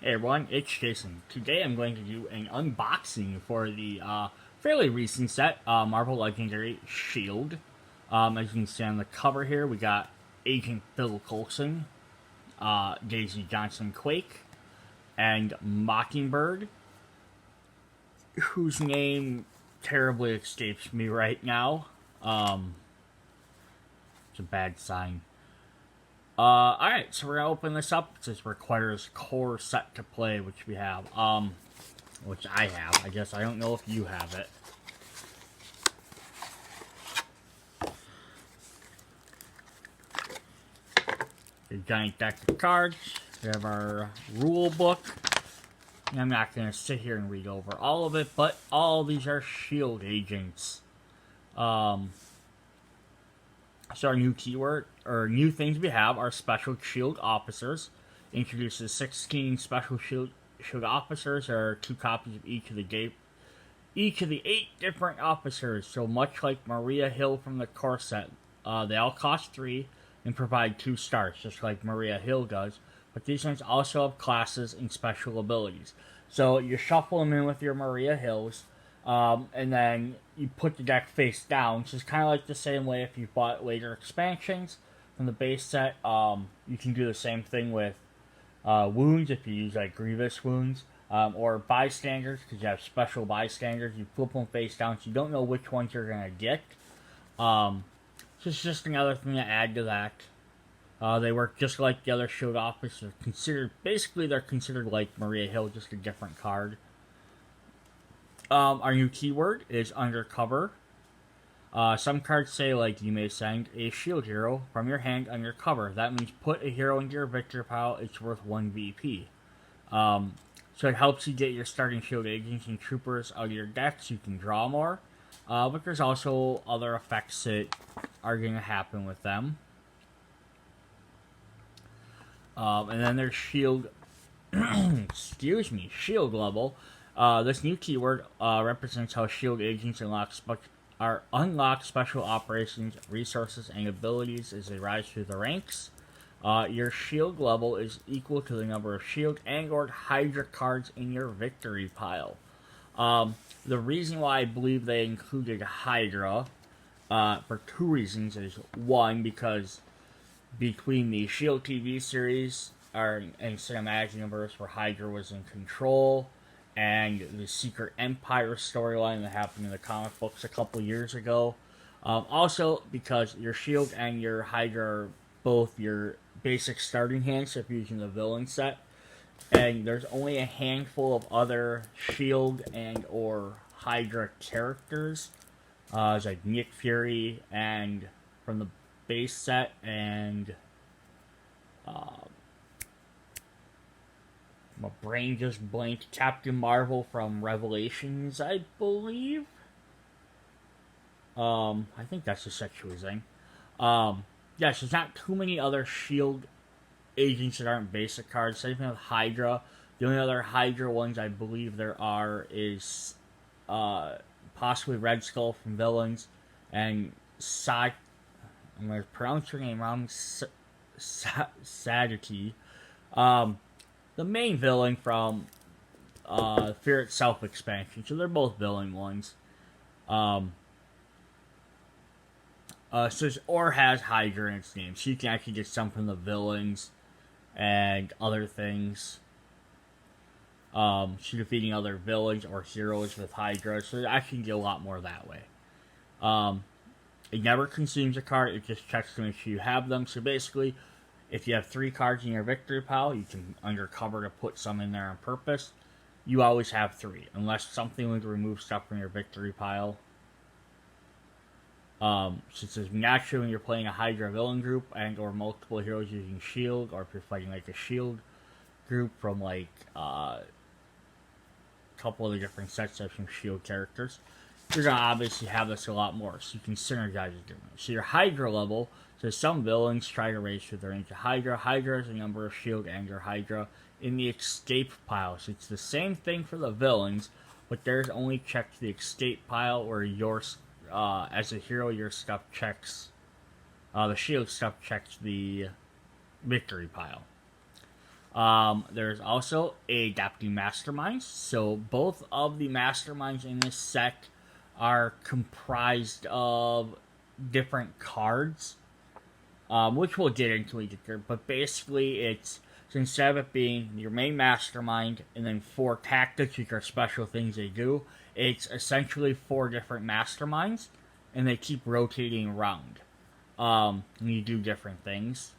Hey everyone, it's Jason. Today I'm going to do an unboxing for the fairly recent set, Marvel Legendary S.H.I.E.L.D. As you can see on the cover here, we got Agent Phil Coulson, Daisy Johnson Quake, and Mockingbird, whose name terribly escapes me right now. It's a bad sign. Alright, so we're gonna open this up. It says requires core set to play, which we have. Which I have. I guess I don't know if you have it. The giant deck of cards. We have our rule book. And I'm not gonna sit here and read over all of it, but all of these are S.H.I.E.L.D. agents. So our new keyword, or new things we have, are special S.H.I.E.L.D. officers. Introduces 16 special S.H.I.E.L.D. officers. There are 2 copies of each of the 8 different officers. So much like Maria Hill from the core set, they all cost 3 and provide 2 stars, just like Maria Hill does. But these ones also have classes and special abilities. So you shuffle them in with your Maria Hills. And then you put the deck face down, which is kind of like the same way if you bought later expansions from the base set. You can do the same thing with wounds if you use like Grievous wounds, or bystanders, because you have special bystanders. You flip them face down, so you don't know which ones you're going to get. So it's just another thing to add to that. They work just like the other S.H.I.E.L.D. officers. They're considered like Maria Hill, just a different card. Our new keyword is undercover. Some cards say, like, you may send a S.H.I.E.L.D. hero from your hand undercover. That means put a hero into your victory pile. It's worth 1 VP. So it helps you get your starting S.H.I.E.L.D. agents and troopers out of your deck so you can draw more. But there's also other effects that are going to happen with them. And then there's S.H.I.E.L.D. S.H.I.E.L.D. level. This new keyword represents how S.H.I.E.L.D. agents unlock special operations, resources, and abilities as they rise through the ranks. Your S.H.I.E.L.D. level is equal to the number of S.H.I.E.L.D. and/or Hydra cards in your victory pile. The reason why I believe they included Hydra, for 2 reasons, is 1, because between the S.H.I.E.L.D. TV series and Cinematic Universe where Hydra was in control, and the Secret Empire storyline that happened in the comic books a couple years ago. Also, because your S.H.I.E.L.D. and your Hydra are both your basic starting hands, so if you're using the villain set. And there's only a handful of other S.H.I.E.L.D. and or Hydra characters. It's like Nick Fury and from the base set, and my brain just blanked. Captain Marvel from Revelations, I believe. I think that's the set she was in. Yes, there's not too many other S.H.I.E.L.D. agents that aren't basic cards. Same thing with Hydra. The only other Hydra ones I believe there are is possibly Red Skull from Villains, and I'm going to pronounce her name wrong, Sadiki. The main villain from Fear Itself expansion. So they're both villain ones. Or has Hydra in its name. So you can actually get some from the villains and other things. She's defeating other villains or heroes with Hydra. So I can get a lot more that way. It never consumes a card. It just checks to make sure you have them. So basically, if you have 3 cards in your victory pile, you can undercover to put some in there on purpose. You always have 3, unless something would remove stuff from your victory pile. So it says naturally when you're playing a Hydra villain group and or multiple heroes using S.H.I.E.L.D., or if you're fighting like a S.H.I.E.L.D. group from like a couple of the different sets of some S.H.I.E.L.D. characters, you're going to obviously have this a lot more, so you can synergize it differently. So your Hydra level, so some villains try to raise through their range of Hydra. Hydra is a number of S.H.I.E.L.D. and your Hydra in the escape pile. So it's the same thing for the villains, but theirs only checks the escape pile, or yours, as a hero, your stuff checks, the S.H.I.E.L.D. stuff checks the victory pile. There's also adapting masterminds. So both of the masterminds in this set are comprised of different cards, which we'll get into later. But basically, it's so instead of it being your main mastermind and then 4 tactics, which are special things they do, it's essentially 4 different masterminds, and they keep rotating around. And you do different things.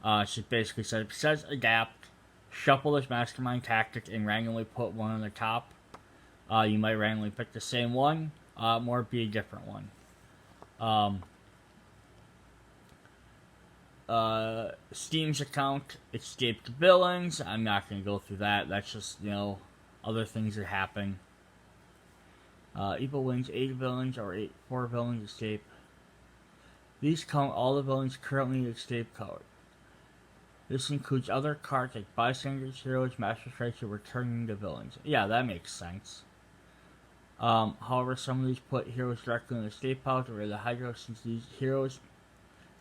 So basically says adapt, shuffle this mastermind tactic, and randomly put one on the top. You might randomly pick the same one, or be a different one. Steam's account, escaped villains. I'm not going to go through that. That's just, other things that happen. Evil wins 8 villains or 4 villains escape. These count all the villains currently in the escape code. This includes other cards like bystanders, heroes, master strikes, and returning to villains. Yeah, that makes sense. However, some of these put heroes directly in the escape pouch or the Hydra, since these heroes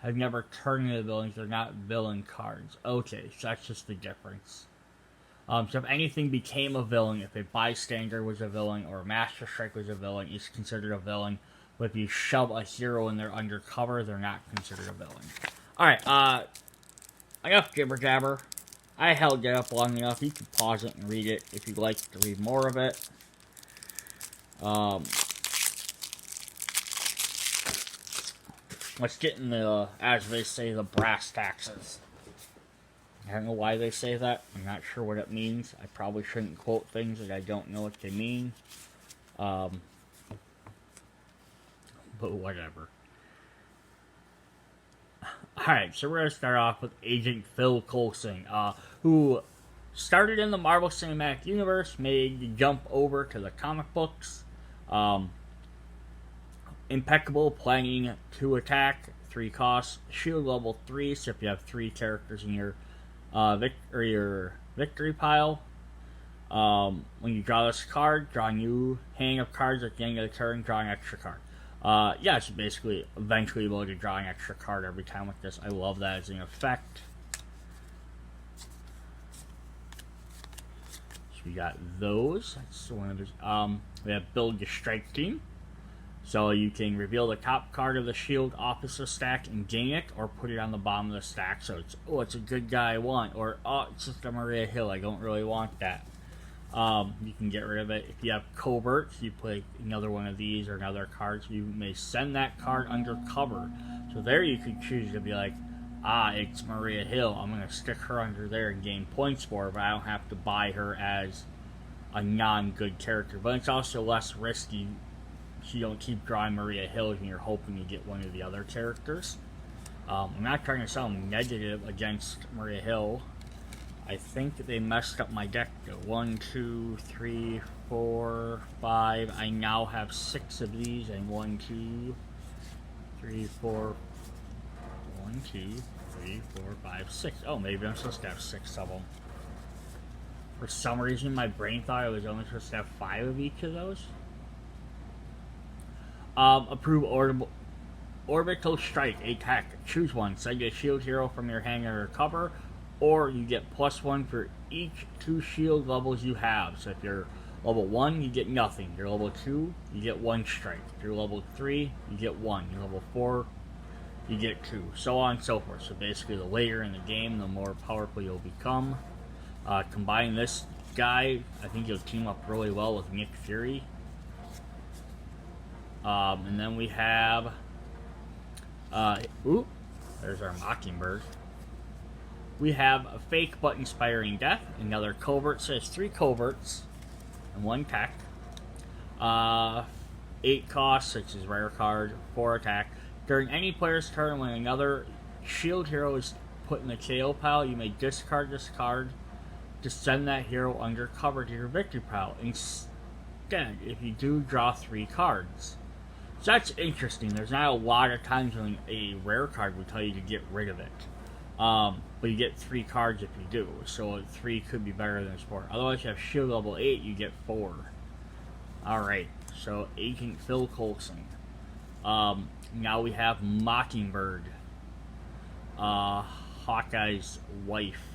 have never turned into villains. They're not villain cards. Okay, so that's just the difference. So if anything became a villain, if a bystander was a villain or a master strike was a villain, it's considered a villain. But if you shove a hero in there undercover, they're not considered a villain. Alright, enough jibber jabber. I held it up long enough. You can pause it and read it if you'd like to read more of it. Let's get into, as they say, the brass taxes. I don't know why they say that. I'm not sure what it means. I probably shouldn't quote things that I don't know what they mean. But whatever. Alright, so we're going to start off with Agent Phil Coulson, who started in the Marvel Cinematic Universe, made the jump over to the comic books. Impeccable planning, 2 attack, 3 costs, shield level 3, so if you have 3 characters in your victory pile. When you draw this card, draw a new hand of cards at the end of the turn, draw an extra card. Yeah, it's basically eventually able to draw an extra card every time with this. I love that as an effect. So we got those. That's one of those. We have build your strike team. So you can reveal the top card of the shield off the stack and gain it, or put it on the bottom of the stack. So it's, it's a good guy I want, or it's just a Maria Hill, I don't really want that. You can get rid of it. If you have coverts, you play another one of these or another card, so you may send that card undercover. So there you can choose to be like, it's Maria Hill, I'm going to stick her under there and gain points for her, but I don't have to buy her as a non-good character. But it's also less risky, so you don't keep drawing Maria Hills and you're hoping you get one of the other characters. I'm not trying to sound negative against Maria Hill. I think they messed up my deck. 1, 2, 3, 4, 5. I now have 6 of these, and 1, 2, 3, 4. 1, 2, 3, 4, 5, 6. Oh, maybe I'm supposed to have 6 of them. For some reason, my brain thought I was only supposed to have 5 of each of those. Approve Orbital Strike, attack. Choose one. Send a shield hero from your hand or cover, or you get +1 for each 2 shield levels you have. So if you're level 1, you get nothing. You're level 2, you get 1 strike. If you're level 3, you get 1. You're level 4, you get 2. So on and so forth. So basically, the later in the game, the more powerful you'll become. Combine this guy, I think you'll team up really well with Nick Fury. And then we have, there's our Mockingbird. We have a fake but inspiring death, another covert, says 3 coverts and 1 tech. 8 costs, which is rare card, 4 attack. During any player's turn, when another shield hero is put in the KO pile, you may discard this card to send that hero undercover to your victory pile. Instead, if you do, draw 3 cards. So that's interesting. There's not a lot of times when a rare card will tell you to get rid of it. But you get 3 cards if you do. So 3 could be better than 4. Otherwise, if you have shield level 8, you get 4. Alright, so Agent Phil Coulson. Now we have Mockingbird. Hawkeye's wife.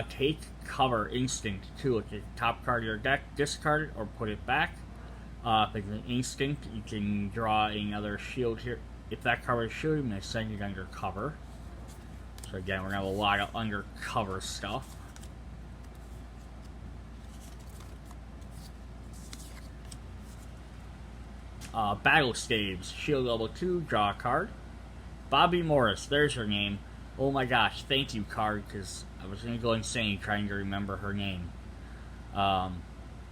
Take cover instinct 2. Look at the top card of your deck, discard it or put it back. If it's an instinct, you can draw another shield here. If that card is shield, you may send it under cover. So again, we're gonna have a lot of undercover stuff. Battle Staves, shield level 2, draw a card. Bobby Morris, there's her name. Oh my gosh, thank you, card, because I was going to go insane trying to remember her name. Yeah,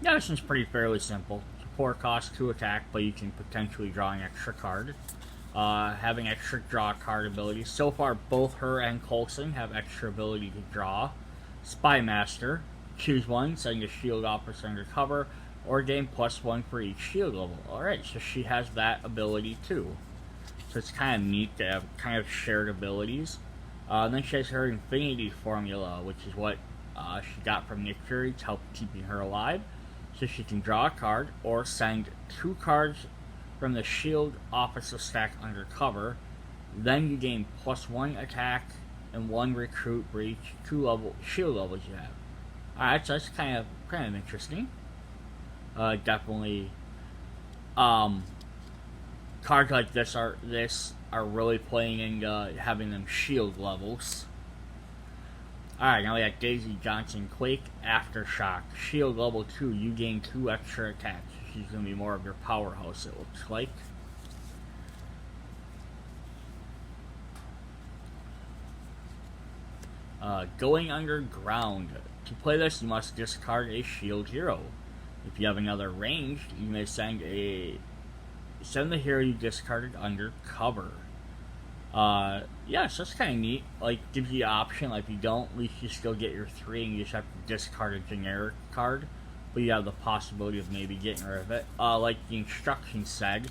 this one's fairly simple. Support cost 2 attack, but you can potentially draw an extra card. Having extra draw card abilities. So far, both her and Coulson have extra ability to draw. Spy Master, choose one, send a shield officer under cover, or gain +1 for each shield level. Alright, so she has that ability too. So it's kind of neat to have kind of shared abilities. Then she has her Infinity Formula, which is what she got from Nick Fury to help keeping her alive. So she can draw a card or send 2 cards from the shield officer stack under cover. Then you gain +1 attack and 1 recruit for each 2 shield levels you have. Alright, so that's kind of interesting. Definitely cards like this are really playing into having them shield levels. Alright, now we got Daisy Johnson Quake Aftershock. Shield level 2, you gain 2 extra attacks. She's going to be more of your powerhouse, it looks like. Going Underground. To play this, you must discard a shield hero. If you have another ranged, you may send the hero you discarded under cover. Yeah, so that's kind of neat. Like, gives you the option, like, if you don't, at least you still get your 3 and you just have to discard a generic card. But you have the possibility of maybe getting rid of it. Like the instructions said,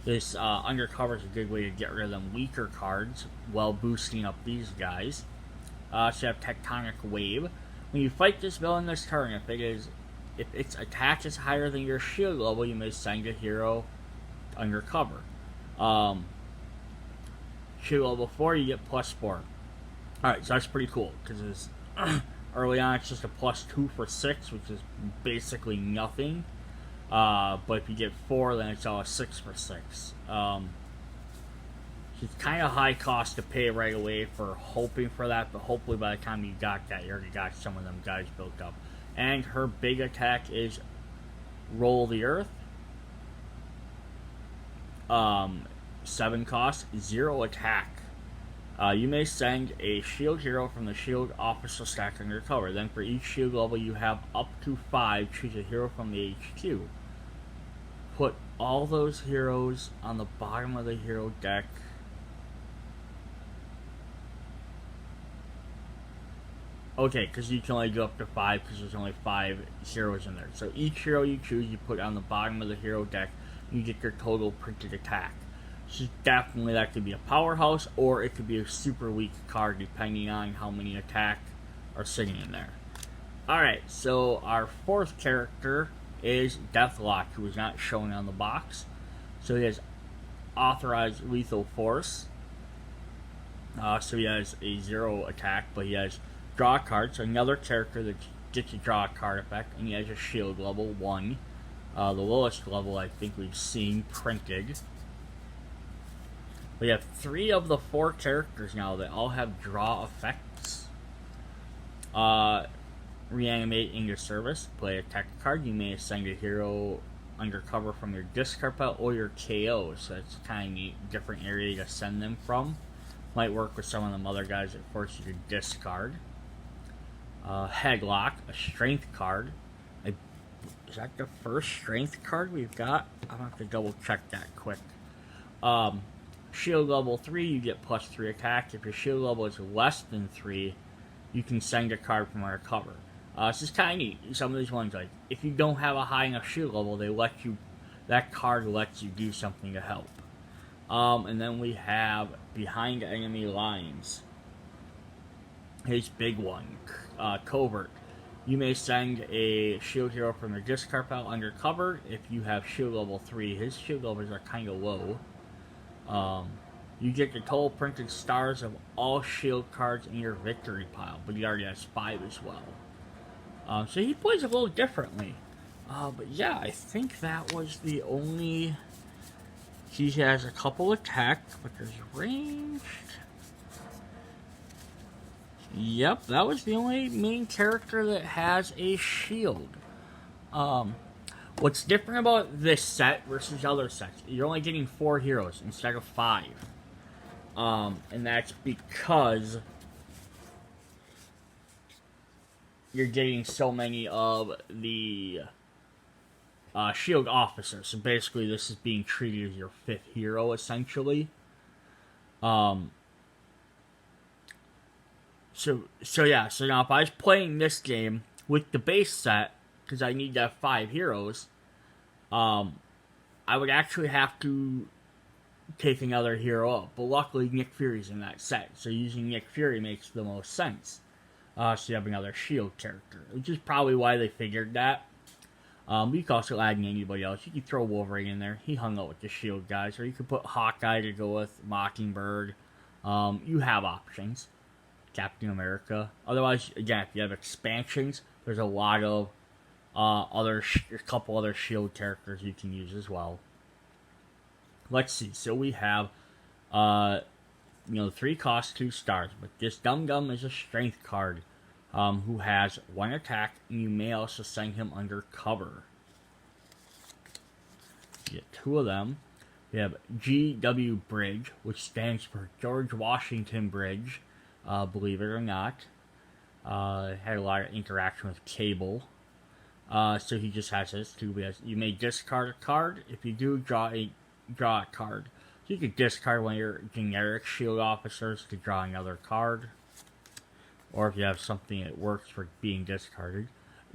this undercover is a good way to get rid of them weaker cards while boosting up these guys. So you have Tectonic Wave. When you fight this villain this turn, if its attack is higher than your shield level, you may send a hero undercover. Shield level 4, you get +4. Alright, so that's pretty cool, because early on it's just a +2 for 6, which is basically nothing. But if you get 4, then it's all a 6 for 6. It's kind of high cost to pay right away for hoping for that, but hopefully by the time you got that, you already got some of them guys built up. And her big attack is Roll the Earth. 7 cost, 0 attack. You may send a shield hero from the shield officer stack under cover. Then for each shield level you have up to 5, choose a hero from the HQ. Put all those heroes on the bottom of the hero deck. Okay, because you can only go up to 5 because there's only 5 heroes in there. So each hero you choose, you put on the bottom of the hero deck, you get your total printed attack. So definitely that could be a powerhouse, or it could be a super weak card depending on how many attack are sitting in there. Alright, so our 4th character is Deathlok, who is not shown on the box. So he has authorized lethal force. So he has a 0 attack, but he has draw a card, so another character that gets a draw a card effect, and he has a shield level 1. The lowest level I think we've seen printed. We have 3 of the 4 characters now that all have draw effects. Reanimate into service. Play a tech card. You may assign a hero undercover from your discard pile or your KO. So it's kind of neat. Different area to send them from. Might work with some of them other guys that force you to discard. Headlock. A strength card. Is that the first strength card we've got? I'm going to have to double check that quick. Shield level 3, you get +3 attack. If your shield level is less than 3, you can send a card from our cover. It's just kind of neat. Some of these ones, like, if you don't have a high enough shield level, that card lets you do something to help. And then we have Behind Enemy Lines. His big one, Covert. You may send a shield hero from your discard pile under cover if you have shield level 3. His shield levels are kind of low. You get the total printed stars of all S.H.I.E.L.D. cards in your victory pile, but he already has 5 as well. So he plays a little differently. But yeah, I think that was the only... He has a couple attack, but there's ranged. Yep, that was the only main character that has a shield. What's different about this set versus other sets, you're only getting 4 heroes instead of 5. And that's because you're getting so many of the shield officers. So basically this is being treated as your 5th hero, essentially. So now if I was playing this game with the base set, because I need to have 5 heroes, I would actually have to take another hero up. But luckily Nick Fury's in that set, so using Nick Fury makes the most sense. So you have another S.H.I.E.L.D. character, which is probably why they figured that. You could also add anybody else. You could throw Wolverine in there. He hung out with the S.H.I.E.L.D. guys. Or you could put Hawkeye to go with Mockingbird. You have options. Captain America. Otherwise, again, if you have expansions, there's a lot of a couple other S.H.I.E.L.D. characters you can use as well. Let's see. So we have, 3 costs, 2 stars. But this Dum Dum is a strength card. Who has 1 attack, and you may also send him under cover. You get 2 of them. We have GW Bridge, which stands for George Washington Bridge, believe it or not. Had a lot of interaction with Cable. So he just has this too. You may discard a card. If you do, draw a card. So you can discard one of your generic S.H.I.E.L.D. officers to draw another card. Or if you have something that works for being discarded.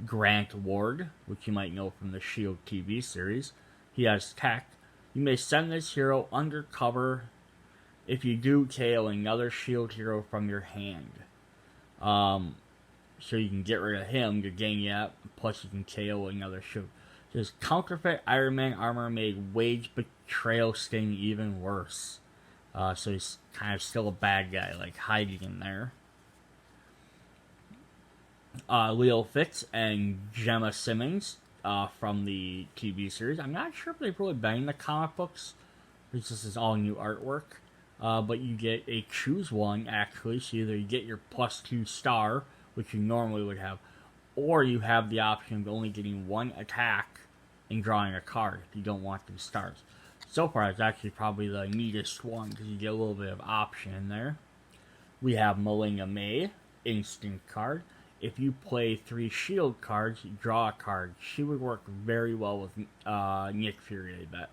Grant Ward, which you might know from the S.H.I.E.L.D. TV series. He has tech. You may send this hero under cover. If you do, KO another S.H.I.E.L.D. hero from your hand. So you can get rid of him to gain that. Plus you can KO another S.H.I.E.L.D. His counterfeit Iron Man armor made Wage Betrayal sting even worse. So he's kind of still a bad guy, like hiding in there. Leo Fitz and Gemma Simmons from the TV series. I'm not sure if they've really been in the comic books. This is all new artwork. But you get a choose one, actually. So either you get your +2 star, which you normally would have, or you have the option of only getting 1 attack and drawing a card if you don't want 2 stars. So far, it's actually probably the neatest one because you get a little bit of option in there. We have Malinga May, instant card. If you play 3 S.H.I.E.L.D. cards, you draw a card. She would work very well with Nick Fury, I bet.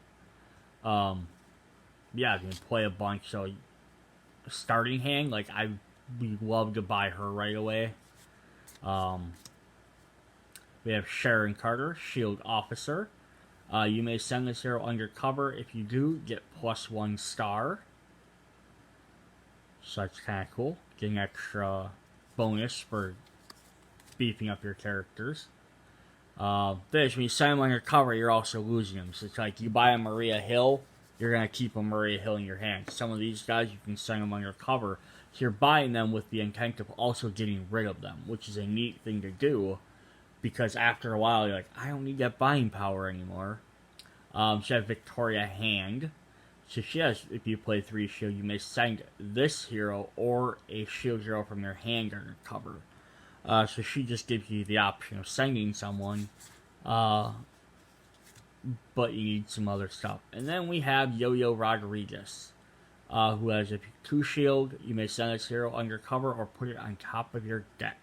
Yeah, you can play a bunch. So, starting hand, like, we'd love to buy her right away. We have Sharon Carter, S.H.I.E.L.D. officer. You may send this hero undercover. If you do, get +1 star. So that's kind of cool. Getting extra bonus for beefing up your characters. This, when you send them undercover, you're also losing them. So it's like you buy a Maria Hill, you're going to keep a Maria Hill in your hand. Some of these guys, you can send them undercover. So you're buying them with the intent of also getting rid of them, which is a neat thing to do. Because after a while, you're like, I don't need that buying power anymore. She has Victoria Hand. So she has, if you play 3 S.H.I.E.L.D., you may send this hero or a S.H.I.E.L.D. hero from your hand undercover. So she just gives you the option of sending someone. But you need some other stuff. And then we have Yo-Yo Rodriguez. Who has, if you 2 S.H.I.E.L.D., you may send this hero undercover or put it on top of your deck.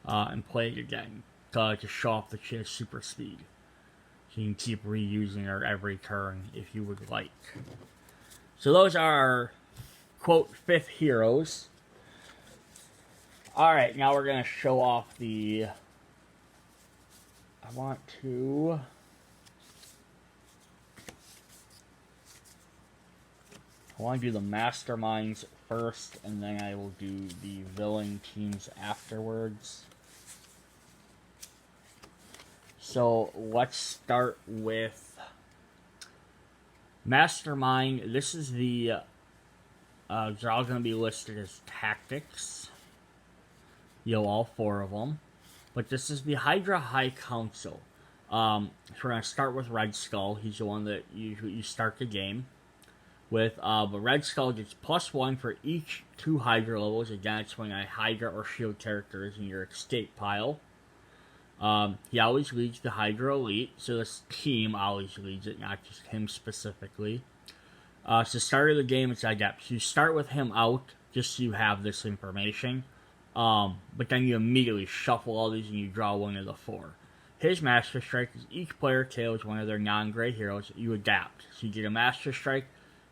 And play it again to show off that she has super speed. So you can keep reusing her every turn if you would like. So those are our, quote, 5th heroes. Alright, now we're going to show off the... I want to do the Masterminds first, and then I will do the villain teams afterwards. So let's start with Mastermind. This is the They're all going to be listed as tactics. All 4 of them. But this is the Hydra High Council. So we're going to start with Red Skull. He's the one that you start the game with. But Red Skull gets +1 for each 2 Hydra levels. Again, it's when a Hydra or S.H.I.E.L.D. character is in your escape pile. He always leads the Hydra Elite, so this team always leads it, not just him specifically. So start of the game, it's Adept. You start with him out, just so you have this information. But then you immediately shuffle all these and you draw one of the 4. His Master Strike is each player kills one of their non-gray heroes. You adapt. So you get a Master Strike,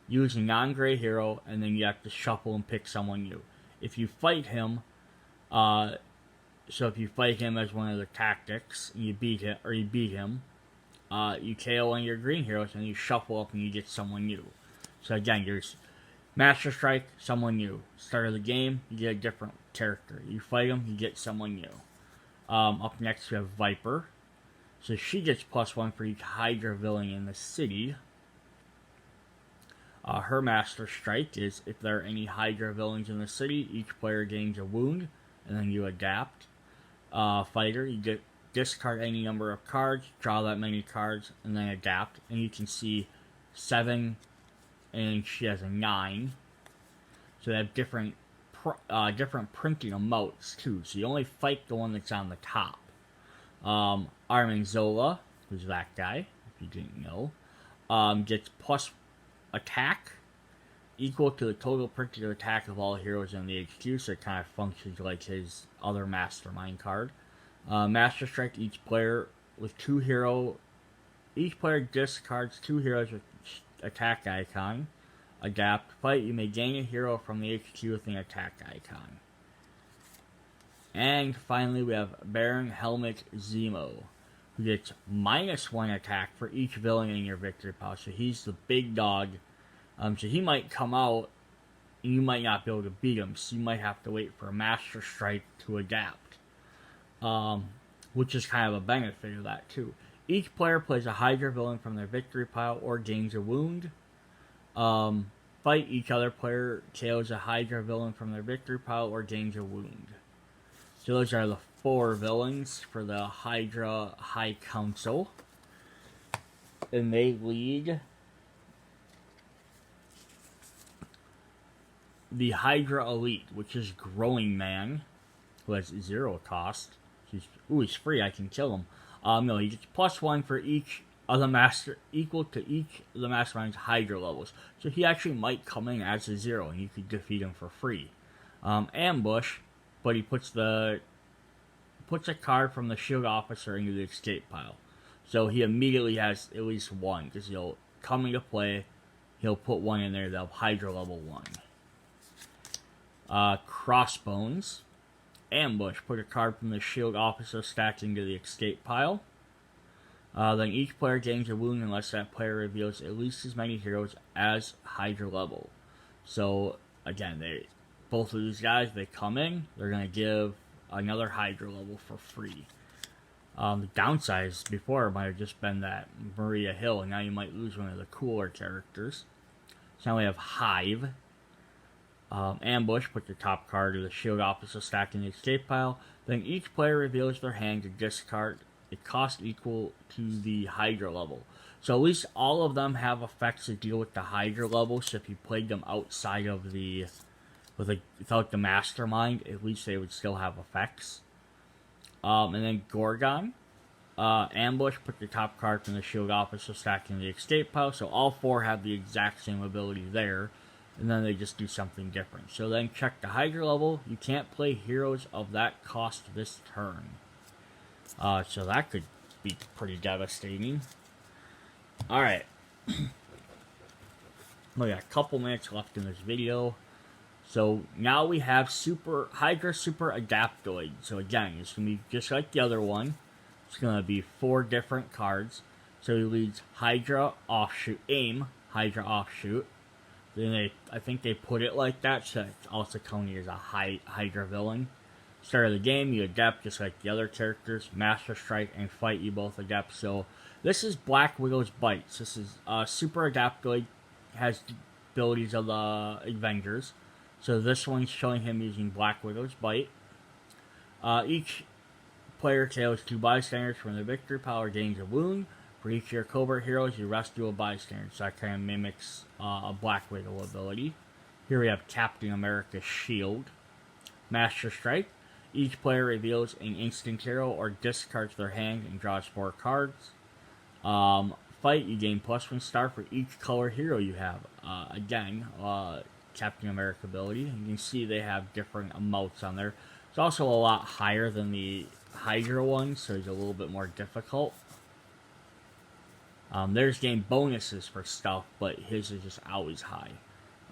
use a non-gray hero, and then you have to shuffle and pick someone new. If you fight him, so if you fight him as one of the tactics, and you beat him, you KO one of your green heroes, and you shuffle up and you get someone new. So again, there's Master Strike, someone new. Start of the game, you get a different character. You fight him, you get someone new. Up next we have Viper. So she gets +1 for each Hydra villain in the city. Her Master Strike is if there are any Hydra villains in the city, each player gains a wound, and then you adapt. Fighter, you get discard any number of cards, draw that many cards, and then adapt. And you can see 7, and she has a 9. So they have different printing emotes too. So you only fight the one that's on the top. Armin Zola, who's that guy, if you didn't know, gets plus attack equal to the total printed attack of all heroes in the HQ, so it kind of functions like his other Mastermind card. Master Strike, each player discards 2 heroes with attack icon. Adapt, fight, you may gain a hero from the HQ with an attack icon. And finally we have Baron Helmut Zemo, who gets -1 attack for each villain in your victory pile, so he's the big dog. So he might come out, and you might not be able to beat him, so you might have to wait for a Master Strike to adapt. Which is kind of a benefit of that, too. Each player plays a Hydra villain from their victory pile or gains a wound. Fight, each other player kills a Hydra villain from their victory pile or gains a wound. So those are the 4 villains for the Hydra High Council. And they lead the Hydra Elite, which is Growing Man, who has 0 cost. He's free, I can kill him. No, he gets +1 for each of the equal to each of the Mastermind's Hydra levels. So he actually might come in as a 0, and you could defeat him for free. Ambush, but he puts a card from the S.H.I.E.L.D. officer into the escape pile. So he immediately has at least 1, because he'll come into play, he'll put 1 in there, they'll have Hydra level 1. Crossbones. Ambush, put a card from the S.H.I.E.L.D. officer stacked into the escape pile. Then each player gains a wound unless that player reveals at least as many heroes as Hydra level. So, again, both of these guys, they come in, they're going to give another Hydra level for free. The downsides before might have just been that Maria Hill, and now you might lose one of the cooler characters. So now we have Hive. Ambush, put the top card of the S.H.I.E.L.D. officer stacked in the escape pile. Then each player reveals their hand to discard a cost equal to the Hydra level. So at least all of them have effects to deal with the Hydra level, so if you played them outside of without the Mastermind, at least they would still have effects. And then Gorgon. Ambush, put the top card from the S.H.I.E.L.D. officer stacked in the escape pile, so all 4 have the exact same ability there. And then they just do something different. So then check the Hydra level. You can't play heroes of that cost this turn. So that could be pretty devastating. Alright. We got a couple minutes left in this video. So now we have Hydra Super Adaptoid. So again, it's going to be just like the other one. It's going to be 4 different cards. So he leads Hydra Offshoot, Hydra Offshoot. Then I think they put it like that, so it's also counted as a Hydra villain. Start of the game, you adapt just like the other characters. Master Strike and Fight, you both adapt. So this is Black Widow's Bites. This is Super Adaptoid. Has abilities of the Avengers. So this one's showing him using Black Widow's Bite. Each player tails 2 bystanders from the victory pile or gains a wound. For each of your covert heroes, you rescue a bystander. So that kind of mimics a Black Widow ability. Here we have Captain America's S.H.I.E.L.D. Master Strike. Each player reveals an instant hero or discards their hand and draws 4 cards. Fight, you gain +1 star for each color hero you have. Again, Captain America ability. You can see they have different emotes on there. It's also a lot higher than the Hydra one, so it's a little bit more difficult. There's game bonuses for stuff, but his is just always high.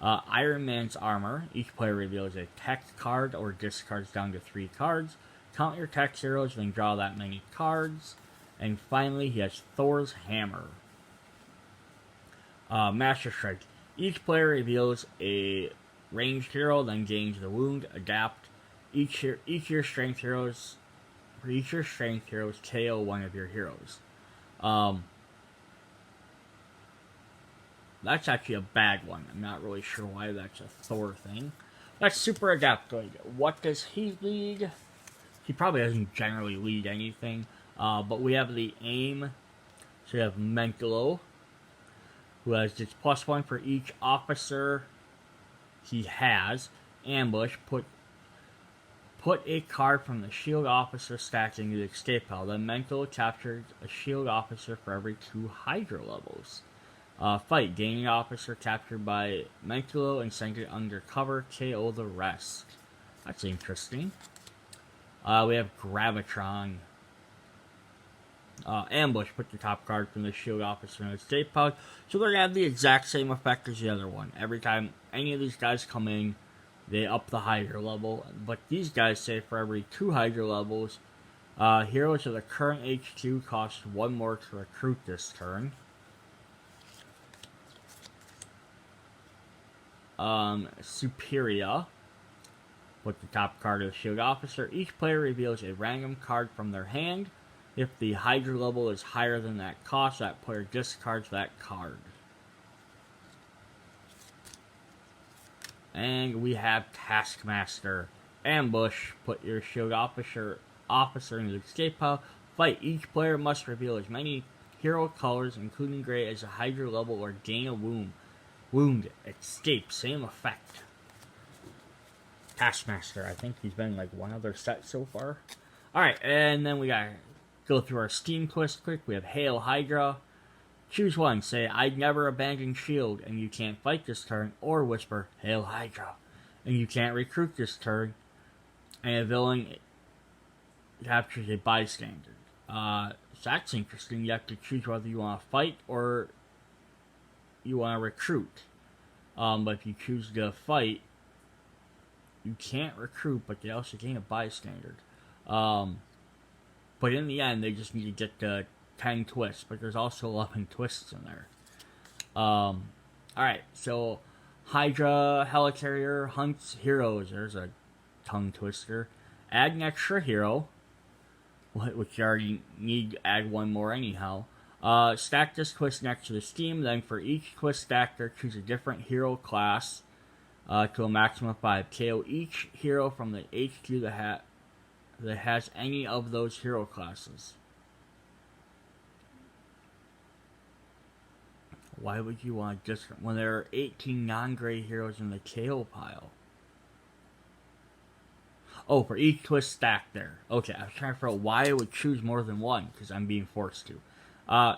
Iron Man's armor. Each player reveals a tech card or discards down to 3 cards. Count your tech heroes, then draw that many cards. And finally, he has Thor's hammer. Master Strike. Each player reveals a ranged hero, then gains the wound. Adapt. Each your strength heroes. For each your strength heroes, KO one of your heroes. That's actually a bad one. I'm not really sure why that's a Thor thing. That's Super Adaptoid. What does he lead? He probably doesn't generally lead anything. But we have the aim. So we have Menkolo, who has just +1 for each officer he has. Ambush. Put a card from the S.H.I.E.L.D. officer stack into the escape pile. Then Menkolo captured a S.H.I.E.L.D. officer for every 2 Hydra levels. Fight. Gaining officer captured by Menkolo and sent it undercover. KO the rest. That's interesting. We have Gravitron Ambush. Put the top card from the S.H.I.E.L.D. officer in the escape pod. So they're going to have the exact same effect as the other one. Every time any of these guys come in, they up the Hydra level. But these guys say for every 2 Hydra levels, heroes of the current HQ cost 1 more to recruit this turn. Superior. Put the top card of the S.H.I.E.L.D. officer. Each player reveals a random card from their hand. If the Hydra level is higher than that cost, that player discards that card. And we have Taskmaster Ambush. Put your S.H.I.E.L.D. officer into the escape pile. Fight. Each player must reveal as many hero colors, including gray, as a Hydra level or gain a wound. Escape. Same effect. Taskmaster. I think he's been like one other set so far. Alright, and then we gotta go through our Steam twist quick. We have Hail Hydra. Choose one. Say, I'd never abandon S.H.I.E.L.D. and you can't fight this turn. Or whisper, Hail Hydra. And you can't recruit this turn. And a villain captures a bystander. So that's interesting. You have to choose whether you want to fight or you want to recruit. But if you choose to fight, you can't recruit, but they also gain a bystander. But in the end, they just need to get to 10 twists, but there's also 11 twists in there. Alright, so Hydra Helicarrier hunts heroes. There's a tongue twister. Add an extra hero, which you already need to add 1 more anyhow. Stack this twist next to the Steam, then for each twist stacker, choose a different hero class to a maximum of 5. KO each hero from the HQ that has any of those hero classes. Why would you want just when there are 18 non-gray heroes in the KO pile? Oh, for each twist stack there. Okay, I was trying to figure out why I would choose more than one, because I'm being forced to.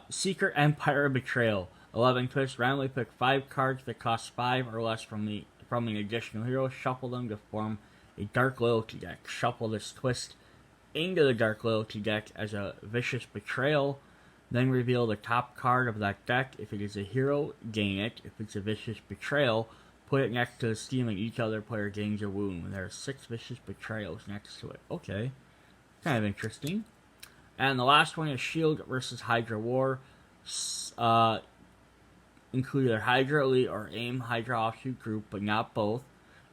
Secret Empire Betrayal. 11 twists. Randomly pick 5 cards that cost 5 or less from an additional hero. Shuffle them to form a Dark Loyalty deck. Shuffle this twist into the Dark Loyalty deck as a Vicious Betrayal. Then reveal the top card of that deck. If it is a hero, gain it. If it's a Vicious Betrayal, put it next to the Steam and each other player gains a wound. There are 6 Vicious Betrayals next to it. Okay. Kind of interesting. And the last one is S.H.I.E.L.D. versus Hydra War. Include either Hydra Elite or AIM Hydra Offshoot group, but not both.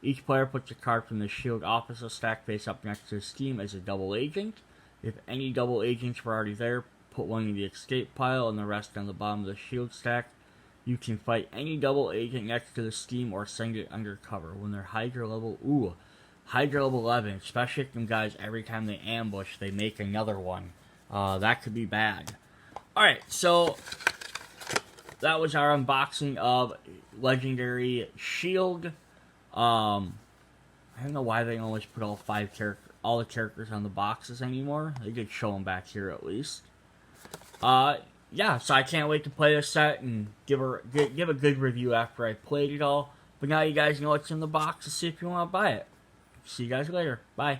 Each player puts a card from the S.H.I.E.L.D. officer stack face up next to the Steam as a double agent. If any double agents were already there, put one in the escape pile and the rest on the bottom of the S.H.I.E.L.D. stack. You can fight any double agent next to the Steam or send it undercover. When they're Hydra level, Hydra level 11, special victim guys, every time they ambush, they make another one. That could be bad. Alright, so that was our unboxing of Legendary S.H.I.E.L.D. I don't know why they always put all the characters on the boxes anymore. They could show them back here at least. Yeah, so I can't wait to play this set and give a good review after I played it all. But now you guys know what's in the box to see if you want to buy it. See you guys later. Bye.